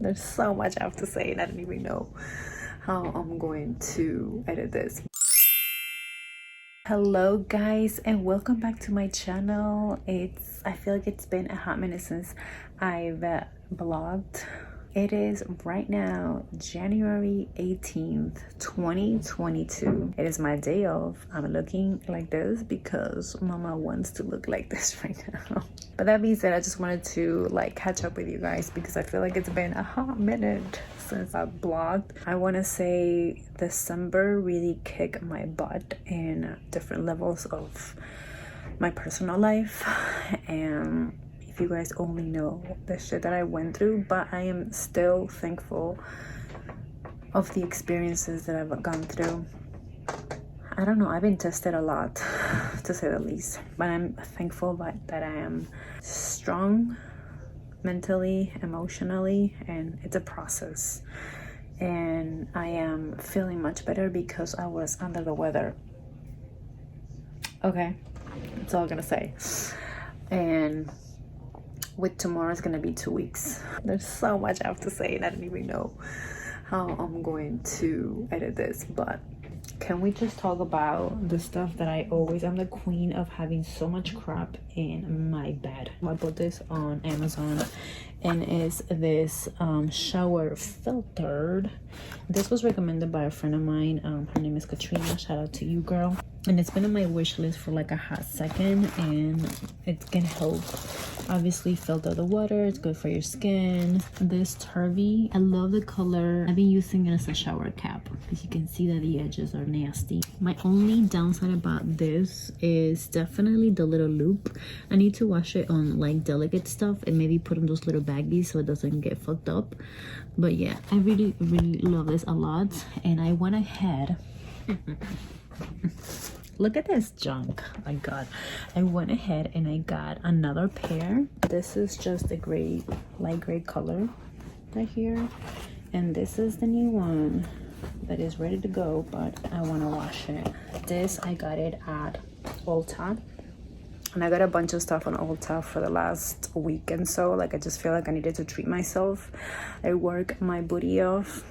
There's so much I have to say and I don't even know how I'm going to edit this. Hello guys and welcome back to my channel. I feel like it's been a hot minute since I've vlogged. It is right now January 18th 2022. It is my day off. I'm looking like this because mama wants to look like this right now. But that being said, I just wanted to catch up with you guys because I feel like it's been a hot minute since I vlogged. I want to say December really kicked my butt in different levels of my personal life, and if you guys only know the shit that I went through, but I am still thankful of the experiences that I've gone through. I don't know, I've been tested a lot to say the least, but I'm thankful that I am strong mentally, emotionally, and it's a process. And I am feeling much better because I was under the weather. Okay, that's all I'm gonna say. And with tomorrow is gonna be 2 weeks. There's so much I have to say and I don't even know how I'm going to edit this, but can we just talk about the stuff that I'm the queen of having so much crap in my bed. I bought this on Amazon and it's this shower filter. This was recommended by a friend of mine. Her name is Katrina. Shout out to you, girl. And it's been on my wish list for like a hot second, and it can help obviously filter the water. It's good for your skin. This turvy, I love the color. I've been using it as a shower cap because you can see that the edges are nasty. My only downside about this is definitely the little loop. I need to wash it on like delicate stuff and maybe put on those little baggies so it doesn't get fucked up. But yeah, I really love this a lot, and I went ahead look at this junk. Oh my god, I went ahead and I got another pair. This is just a light gray color right here, and this is the new one that is ready to go, but I want to wash it. This I got it at Ulta, and I got a bunch of stuff on Ulta for the last week, and so I just feel like I needed to treat myself. I work my booty off,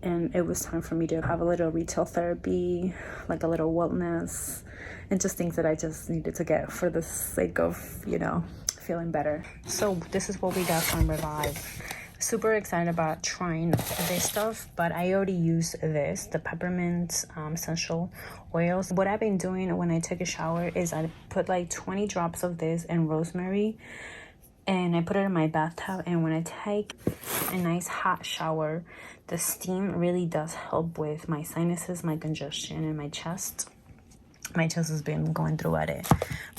and it was time for me to have a little retail therapy, like a little wellness, and just things that I just needed to get for the sake of, feeling better. So this is what we got from Revive. Super excited about trying this stuff, but I already used this, the peppermint essential oils. What I've been doing when I take a shower is I put like 20 drops of this and rosemary, and I put it in my bathtub, and when I take a nice hot shower, the steam really does help with my sinuses, my congestion, and my chest. My chest has been going through at it.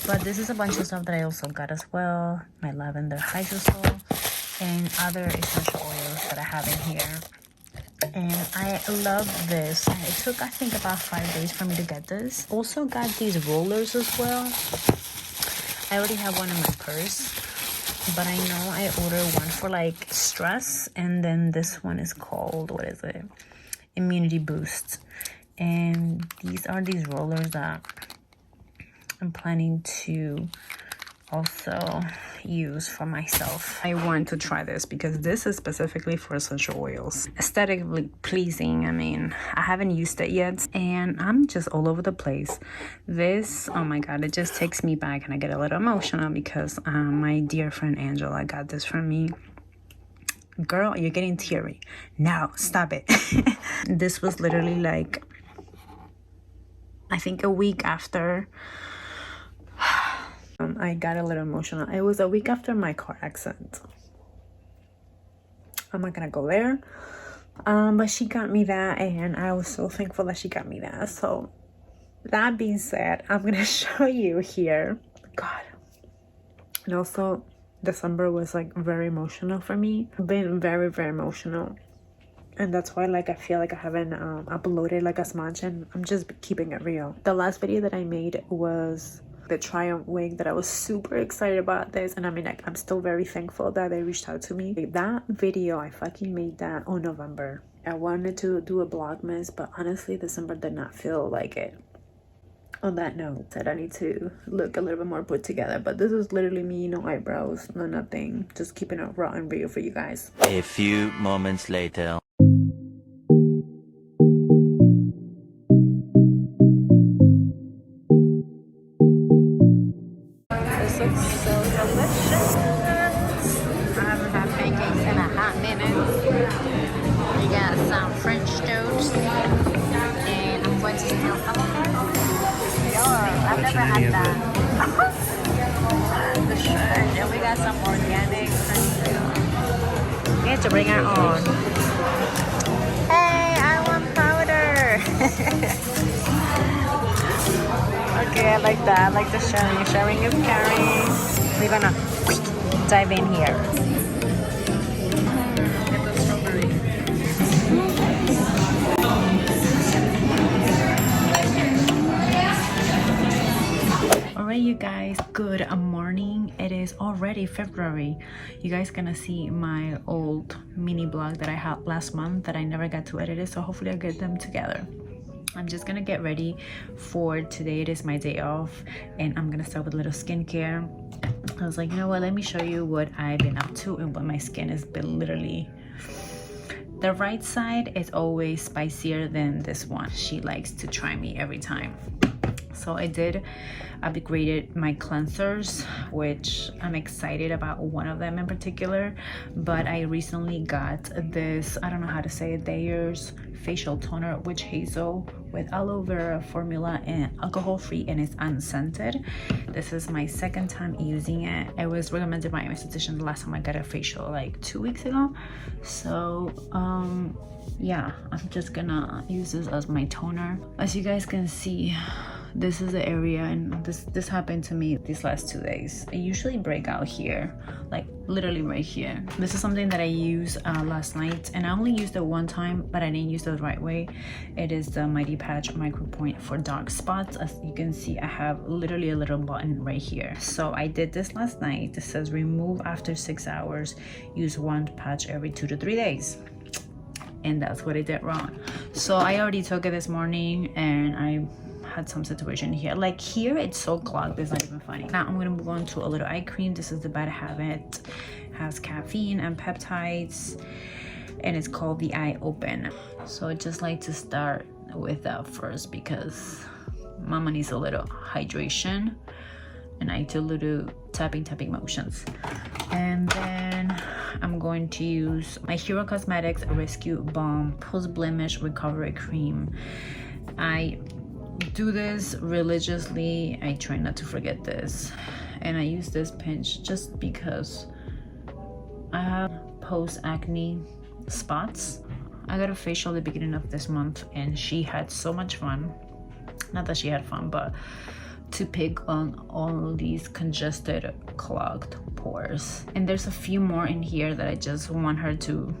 But this is a bunch of stuff that I also got as well. My lavender hydrosol and other essential oils that I have in here. And I love this. It took, I think, about 5 days for me to get this. Also got these rollers as well. I already have one in my purse, but I know I ordered one for stress, and then this one is called, what is it? Immunity Boost. And these are these rollers that I'm planning to also use for myself. I want to try this because this is specifically for essential oils. Aesthetically pleasing. I mean, I haven't used it yet and I'm just all over the place. This, oh my god, it just takes me back, and I get a little emotional because my dear friend Angela got this from me. Girl, you're getting teary. Now, stop it. This was literally I think a week after I got a little emotional. It was a week after my car accident. I'm not gonna go there. But she got me that, and I was so thankful that she got me that. So that being said, I'm gonna show you here. God. And also December was very emotional for me. Been very emotional. And that's why I feel like I haven't uploaded as much, and I'm just keeping it real. The last video that I made was the Triumph wig that I was super excited about this, and I mean I'm still very thankful that they reached out to me. That video, I fucking made that on November. I wanted to do a vlogmas, but honestly December did not feel like it. on that note, that I need to look a little bit more put together. But this is literally me, no eyebrows, no nothing, just keeping it raw and real for you guys. A few moments later. This looks so delicious. I haven't had pancakes in a hot minute. We got some French toast, and I'm going to steal some of that. I've never had that. The shirt, and we got some organic honey. We had to bring our own. Hey, I want powder. Okay, I like that. I like the sharing. Sharing is caring. We're gonna dive in here. Get the strawberry. Alright, you guys, good morning. It is already February. You guys gonna see my old mini blog that I had last month that I never got to edit it, so hopefully I'll get them together. I'm just gonna get ready for today. It is my day off, and I'm gonna start with a little skincare. I was like, you know what, let me show you what I've been up to and what my skin has been literally. The right side is always spicier than this one. She likes to try me every time. So I upgraded my cleansers, which I'm excited about one of them in particular. But I recently got this, I don't know how to say it, Thayer's facial toner, witch hazel with aloe vera formula and alcohol free, and it's unscented. This is my second time using it. It was recommended by my esthetician the last time I got a facial like 2 weeks ago. So yeah, I'm just gonna use this as my toner. As you guys can see, this is the area, and this happened to me these last 2 days. I usually break out here, like literally right here. This is something that I used last night, and I only used it one time, but I didn't use it the right way. It is the Mighty Patch Micro Point for dark spots. As you can see, I have literally a little button right here. So I did this last night. It says remove after 6 hours, use one patch every 2 to 3 days. And that's what I did wrong. So I already took it this morning, and I had some situation here. Like here, it's so clogged, it's not even funny. Now I'm gonna move on to a little eye cream. This is the Bad Habit. Has caffeine and peptides, and it's called the Eye Open. So I just like to start with that first because mama needs a little hydration, and I do little tapping motions. And then I'm going to use my Hero Cosmetics Rescue Balm Post Blemish Recovery Cream. I do this religiously. I try not to forget this, and I use this pinch just because I have post acne spots. I got a facial at the beginning of this month, and she had so much fun. Not that she had fun, but to pick on all these congested, clogged pores. And there's a few more in here that I just want her to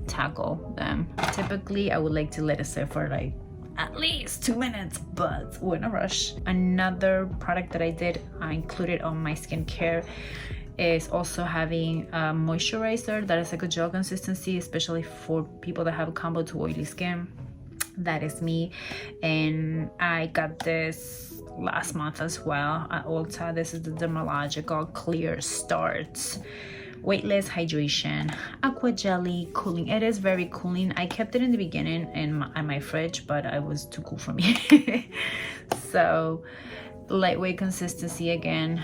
tackle them. Typically I would like to let it sit for like at least 2 minutes, but we're in a rush. Another product that I included on my skincare is also having a moisturizer that is like a gel consistency, especially for people that have combo to oily skin. That is me, and I got this last month as well at Ulta. This is the Dermalogical Clear Starts Weightless Hydration Aqua Jelly Cooling. It is very cooling. I kept it in the beginning in my fridge, but it was too cool for me. So lightweight consistency again.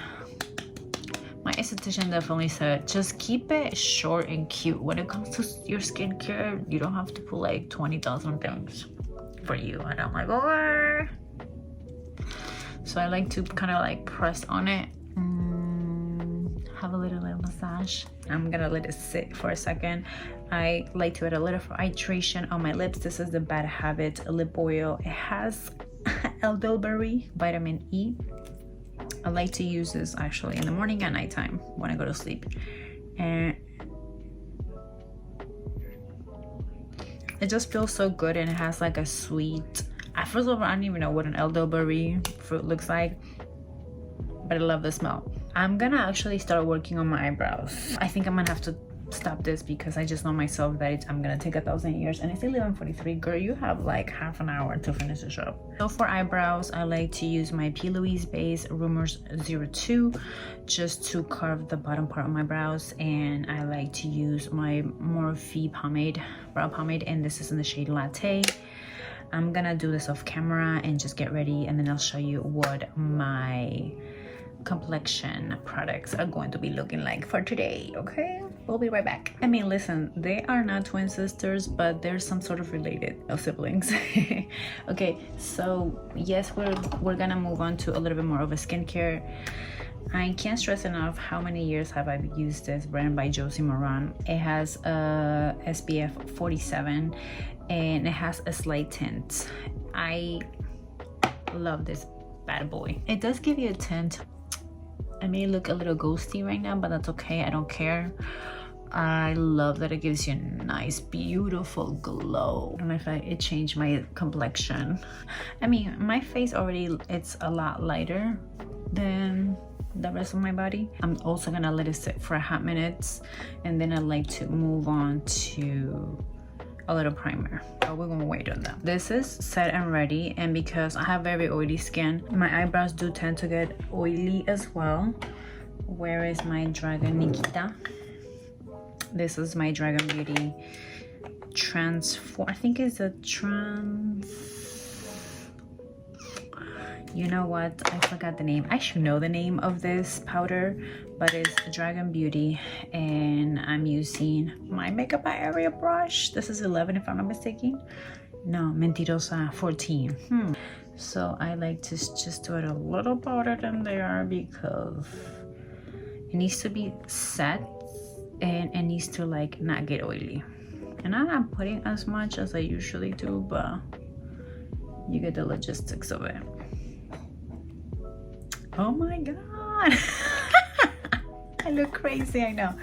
My esthetician definitely said just keep it short and cute. When it comes to your skincare, you don't have to put like 20,000 things for you. And I'm like, oh. So I like to kind of like press on it, have a little massage. I'm gonna let it sit for a second. I like to add a little hydration on my lips. This is the Bad Habit lip oil. It has elderberry, vitamin E. I like to use this actually in the morning and nighttime when I go to sleep. And it just feels so good, and it has like a sweet, first of all, I don't even know what an elderberry fruit looks like, but I love the smell. I'm gonna actually start working on my eyebrows. I think I'm gonna have to stop this because I just know myself that I'm gonna take 1,000 years, and it's 11:43. Girl, you have like half an hour to finish this up. So for eyebrows, I like to use my P. Louise base Rumors 02 just to carve the bottom part of my brows, and I like to use my Morphe pomade, brow pomade, and this is in the shade Latte. I'm gonna do this off camera and just get ready, and then I'll show you what my complexion products are going to be looking like for today. Okay, we'll be right back. I mean, listen, they are not twin sisters, but they're some sort of related siblings. Okay, so yes, we're gonna move on to a little bit more of a skincare. I can't stress enough how many years have I used this brand by Josie Moran. It has a SPF 47 and it has a slight tint. I love this bad boy. It does give you a tint. I may look a little ghosty right now, but that's okay. I don't care. I love that it gives you a nice, beautiful glow. I don't know if it changed my complexion. I mean, my face already, it's a lot lighter than the rest of my body. I'm also gonna let it sit for a hot minute, and then I like to move on to a little primer. But we're gonna wait on that. This is set and ready, and because I have very oily skin, my eyebrows do tend to get oily as well. Where is my Dragun Nikita? This is my Dragun Beauty Transform. I think it's a you know what, I forgot the name. I should know the name of this powder, but it's Dragun Beauty, and I'm using my makeup area brush. This is 11 if I'm not mistaken. No, Mentirosa 14. So I like to just do it a little powder than there because it needs to be set and it needs to like not get oily. And I'm not putting as much as I usually do, but you get the logistics of it. Oh my god. I look crazy, I know.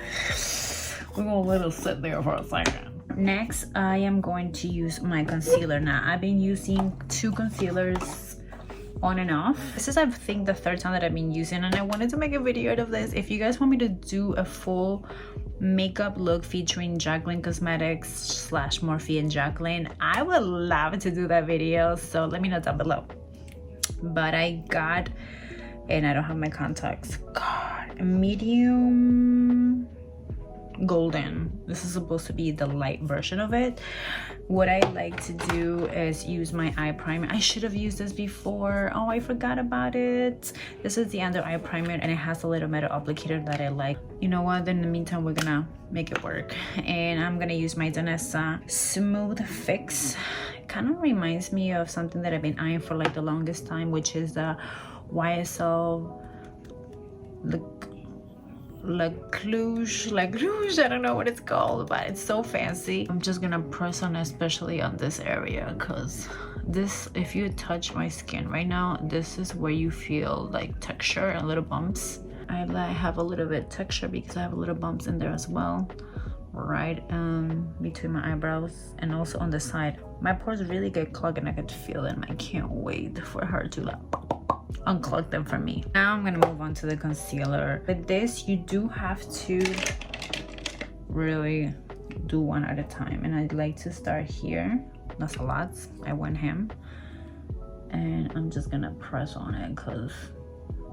We're gonna let it sit there for a second. Next, I am going to use my concealer. Now, I've been using 2 concealers on and off. This is, I think, the 3rd time that I've been using, and I wanted to make a video out of this. If you guys want me to do a full makeup look featuring Jaclyn Cosmetics / Morphe and Jaclyn, I would love to do that video, so let me know down below. But I got, and I don't have my contacts, god, medium golden. This is supposed to be the light version of it. What I like to do is use my eye primer. I should have used this before. Oh, I forgot about it. This is the under eye primer, and it has a little metal applicator that I like. You know what, in the meantime, we're gonna make it work, and I'm gonna use my Danessa Smooth Fix. It kind of reminds me of something that I've been eyeing for like the longest time, which is the YSL Rouge, I don't know what it's called, but it's so fancy. I'm just gonna press on, especially on this area, because this, if you touch my skin right now, this is where you feel like texture and little bumps. I have a little bit texture because I have a little bumps in there as well, right between my eyebrows, and also on the side. My pores really get clogged and I could feel them. I can't wait for her to like unclog them for me. Now I'm gonna move on to the concealer. With this, you do have to really do one at a time, and I'd like to start here. That's a lot. I went ham, and I'm just gonna press on it because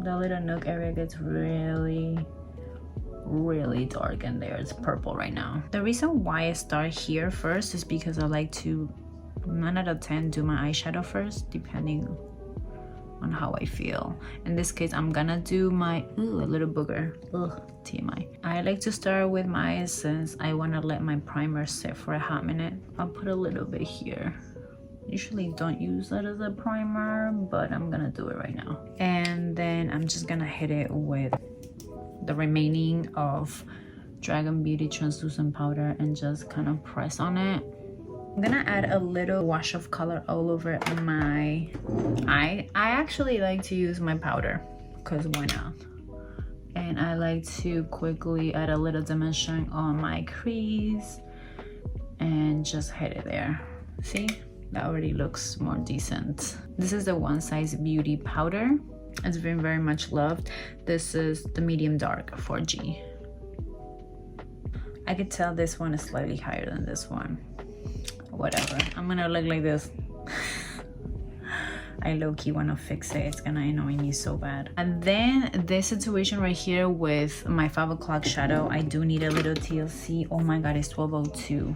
the little nook area gets really dark in there. It's purple right now. The reason why I start here first is because I like to 9 out of 10 do my eyeshadow first, depending on how I feel. In this case, I'm gonna do my a little booger. TMI. I like to start with my eyes since I want to let my primer sit for a hot minute. I'll put a little bit here. Usually don't use that as a primer, but I'm gonna do it right now. And then I'm just gonna hit it with the remaining of Dragun Beauty translucent powder and just kind of press on it. I'm gonna add a little wash of color all over my eye. I actually like to use my powder because why not? And I like to quickly add a little dimension on my crease and just hit it there. See, that already looks more decent. This is the One Size Beauty powder. It's been very much loved. This is the medium dark 4G. I I could tell this one is slightly higher than this one. Whatever, I'm gonna look like this. I low-key want to fix it. It's gonna annoy me so bad. And then this situation right here with my 5 o'clock shadow, I do need a little TLC. Oh my god, it's 12:02.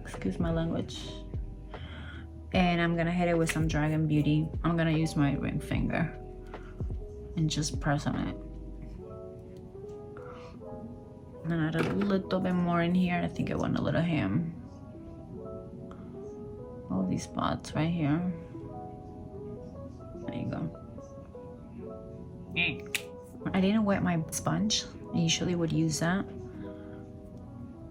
Excuse my language. And I'm gonna hit it with some Dragun Beauty. I'm gonna use my ring finger and just press on it. And add a little bit more in here. I think I want a little ham. All these spots right here. There you go. I didn't wet my sponge. I usually would use that,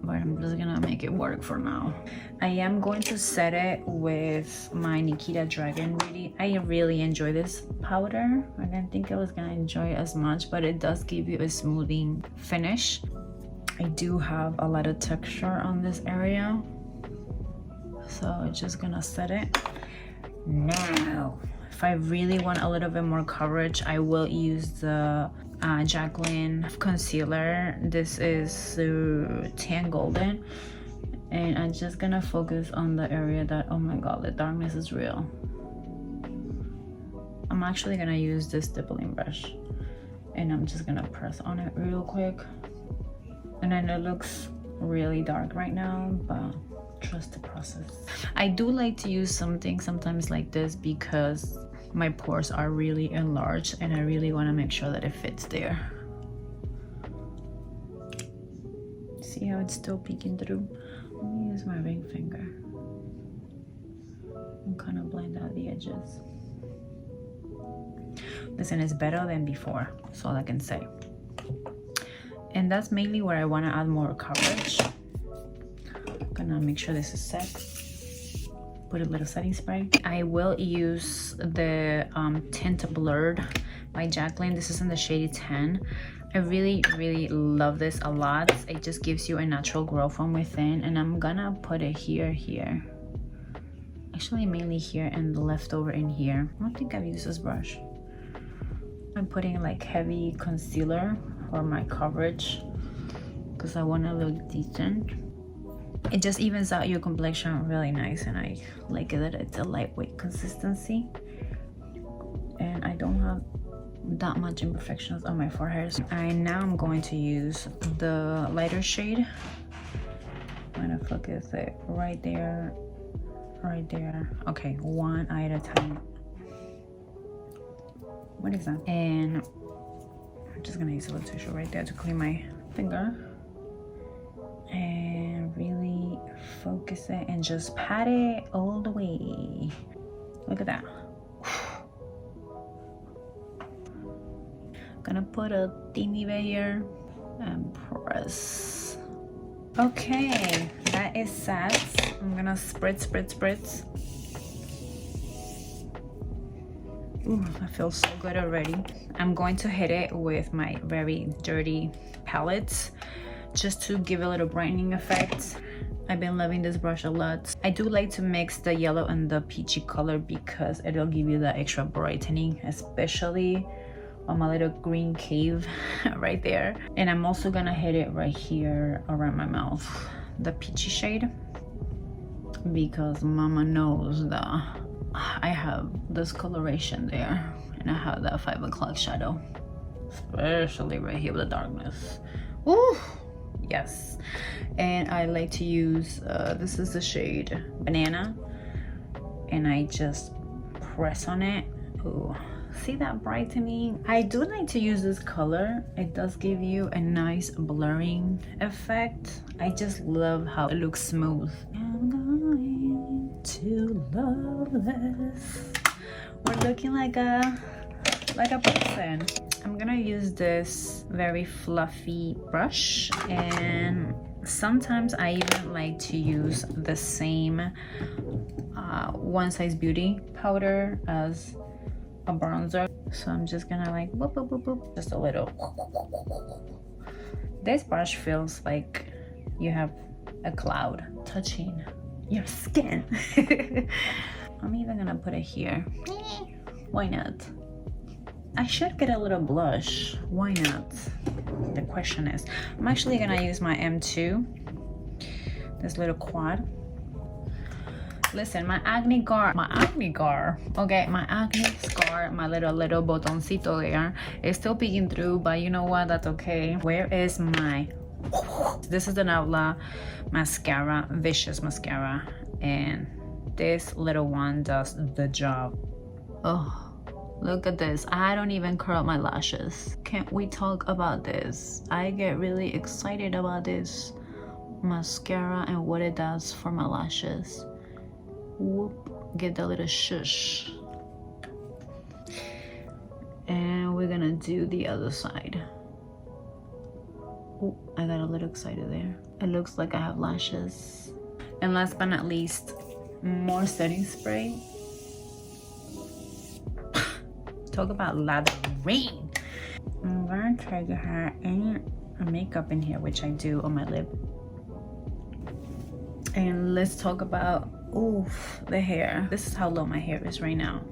but I'm just gonna make it work for now. I am going to set it with my Nikita Dragun Beauty. I really enjoy this powder. I didn't think I was gonna enjoy it as much, but it does give you a smoothing finish. I do have a lot of texture on this area, so I'm just gonna set it. Now, if I really want a little bit more coverage, I will use the Jaclyn concealer. This is tan golden, and I'm just gonna focus on the area that, oh my god, the darkness is real. I'm actually gonna use this stippling brush, and I'm just gonna press on it real quick. And I know it looks really dark right now, but trust the process. I do like to use something sometimes like this because my pores are really enlarged and I really want to make sure that it fits there. See how it's still peeking through? Let me use my ring finger and kind of blend out the edges. Listen, it's better than before, that's all I can say. And that's mainly where I want to add more coverage. I'm gonna make sure this is set. Put a little setting spray. I will use the Tint Blurred by Jaclyn. This is in the shade 10. I really love this a lot. It just gives you a natural glow from within, and I'm gonna put it here. Actually, mainly here and the leftover in here. I don't think I've used this brush. I'm putting like heavy concealer for my coverage because I want to look decent. It just evens out your complexion really nice, and I like it that it's a lightweight consistency, and I don't have that much imperfections on my forehead. Now I'm going to use the lighter shade. I'm gonna focus it right there. Okay, one eye at a time. What is that? And I'm just gonna use a little tissue right there to clean my finger and really focus it and just pat it all the way. Look at that. Gonna put a teeny bit here and press. Okay, that is set. I'm gonna spritz. Ooh, that feels so good already. I'm going to hit it with my very dirty palettes just to give a little brightening effect. I've been loving this brush a lot. I do like to mix the yellow and the peachy color because it'll give you that extra brightening, especially on my little green cave right there. And I'm also gonna hit it right here around my mouth, the peachy shade, because mama knows that I have discoloration there, and I have that 5 o'clock shadow, especially right here with the darkness. Ooh, yes. And I like to use this is the shade Banana, and I just press on it. Ooh, see that brightening? I do like to use this color. It does give you a nice blurring effect. I just love how it looks smooth. I'm going to love this. We're looking like a person. I'm gonna use this very fluffy brush, and sometimes I even like to use the same One Size Beauty powder as a bronzer. So I'm just gonna like boop, boop, boop, boop, just a little. This brush feels like you have a cloud touching your skin. I'm even gonna put it here. Why not? I should get a little blush. Why not? The question is, I'm actually gonna use my M2, this little quad. Listen, my acne scar, okay, my acne scar, my little botoncito there is still peeking through, but you know what, that's okay. Where is my, this is the Navla mascara, Vicious mascara, and this little one does the job. Oh, look at this. I don't even curl my lashes. Can't we talk about this? I get really excited about this mascara and what it does for my lashes. Whoop, get that little shush. And we're gonna do the other side. Oh, I got a little excited there. It looks like I have lashes. And last but not least, more setting spray. Talk about lathering. I'm gonna try to have any makeup in here, which I do on my lip. And let's talk about, oof, the hair. This is how low my hair is right now.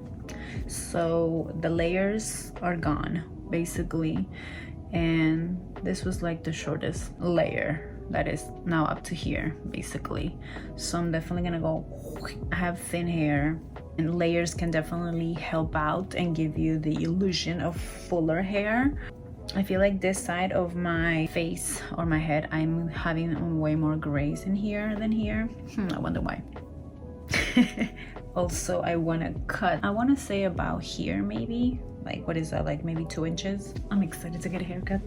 So the layers are gone, basically. And this was like the shortest layer that is now up to here, basically. So I'm definitely gonna go, I have thin hair, and layers can definitely help out and give you the illusion of fuller hair. I feel like this side of my face or my head, I'm having way more grays in here than here. I wonder why. Also, I want to cut, I want to say about here maybe, like what is that, like maybe 2 inches. I'm excited to get a haircut.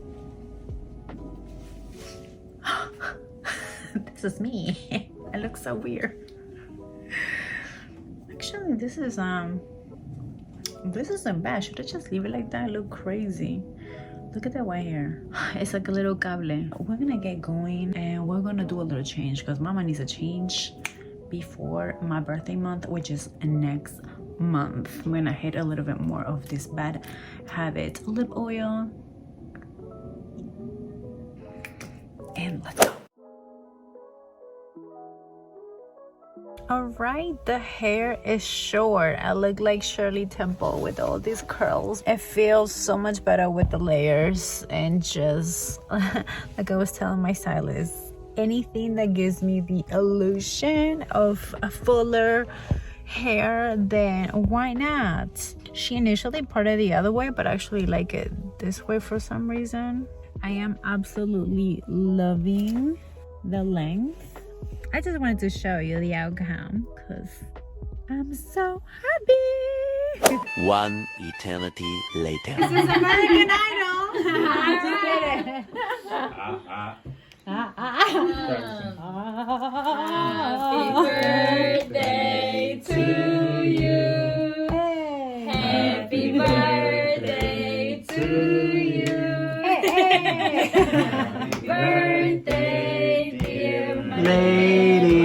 This is me. I look so weird. Actually, this isn't bad. Should I just leave it like that? I look crazy. Look at that white hair. It's like a little cable. We're gonna get going and we're gonna do a little change because mama needs a change before my birthday month, which is next month. I'm gonna hit a little bit more of this bad habit lip oil. And let's go. All right, the hair is short. I look like Shirley Temple with all these curls. It feels so much better with the layers and just like I was telling my stylist, anything that gives me the illusion of a fuller hair, then why not? She initially parted the other way, but I actually like it this way for some reason. I am absolutely loving the length. I just wanted to show you the outcome because I'm so happy. One eternity later. This is American Idol. Just kidding. Happy birthday to you. Happy birthday to you. Happy birthday, dear Lady.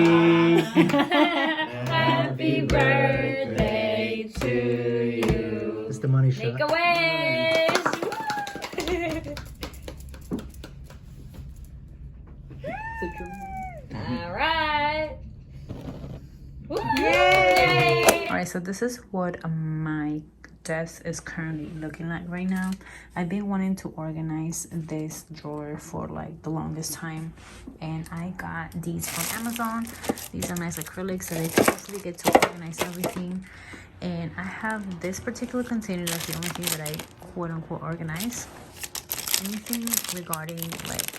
Happy birthday to you. It's the money shot. Make a wish. All right. Yay. All right, so this is what my desk is currently looking like right now. I've been wanting to organize this drawer for like the longest time, and I got these from Amazon. These are nice acrylics, so they actually get to organize everything. And I have this particular container that's the only thing that I quote unquote organize. Anything regarding like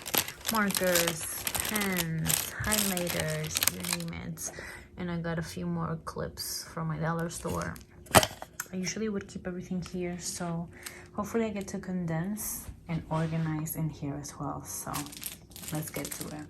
markers, pens, highlighters, you name it. And I got a few more clips from my dollar store. I usually would keep everything here, so hopefully I get to condense and organize in here as well. So let's get to it.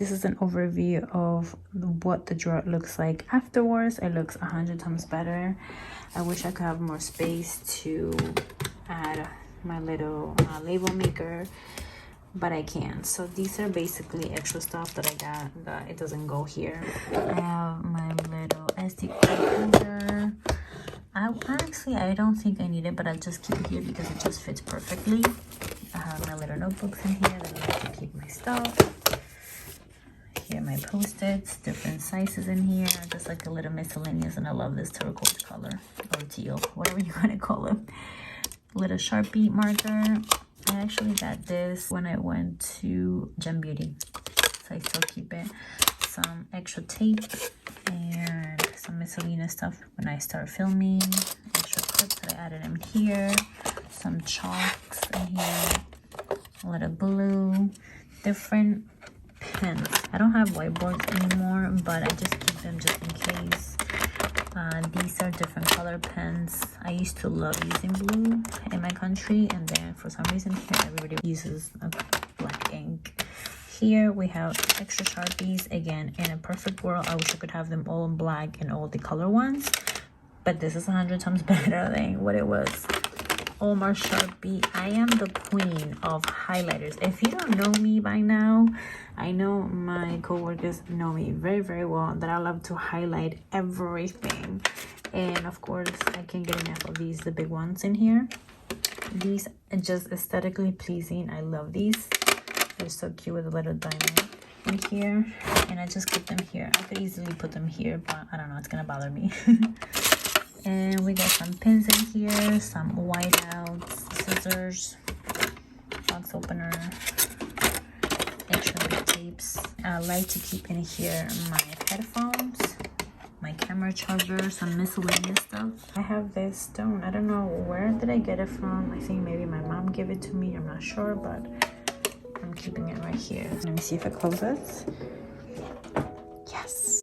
This is an overview of what the drawer looks like afterwards. It looks 100 times better. I wish I could have more space to add my little label maker, but I can't. So these are basically extra stuff that I got that it doesn't go here. I have my little SD card holder. I don't think I need it, but I'll just keep it here because it just fits perfectly. I have my little notebooks in here that I like to keep my stuff. Here my post-its, different sizes in here, just like a little miscellaneous, and I love this turquoise color, or teal, whatever you want to call it. Little Sharpie marker. I actually got this when I went to Dragun Beauty, so I still keep it. Some extra tape and some miscellaneous stuff when I start filming. Extra clips that I added in here. Some chalks in here. A little glue. Different pens. I don't have whiteboards anymore, but I just keep them just in case. These are different color pens. I used to love using blue in my country, and then for some reason here everybody uses black ink. Here we have extra Sharpies. Again, in a perfect world, I wish I could have them all in black and all the color ones, but this is 100 times better than what it was. Oh, my Sharpie. I am the queen of highlighters. If you don't know me by now, I know my coworkers know me very, very well that I love to highlight everything. And of course, I can't get enough of these, the big ones in here. These are just aesthetically pleasing. I love these. They're so cute with a little diamond in here. And I just keep them here. I could easily put them here, but I don't know, it's gonna bother me. And we got some pins in here, some whiteouts, scissors, box opener, extra big tapes. I like to keep in here my headphones, my camera charger, some miscellaneous stuff. I have this stone. I don't know where did I get it from. I think maybe my mom gave it to me. I'm not sure, but I'm keeping it right here. Let me see if it closes. Yes.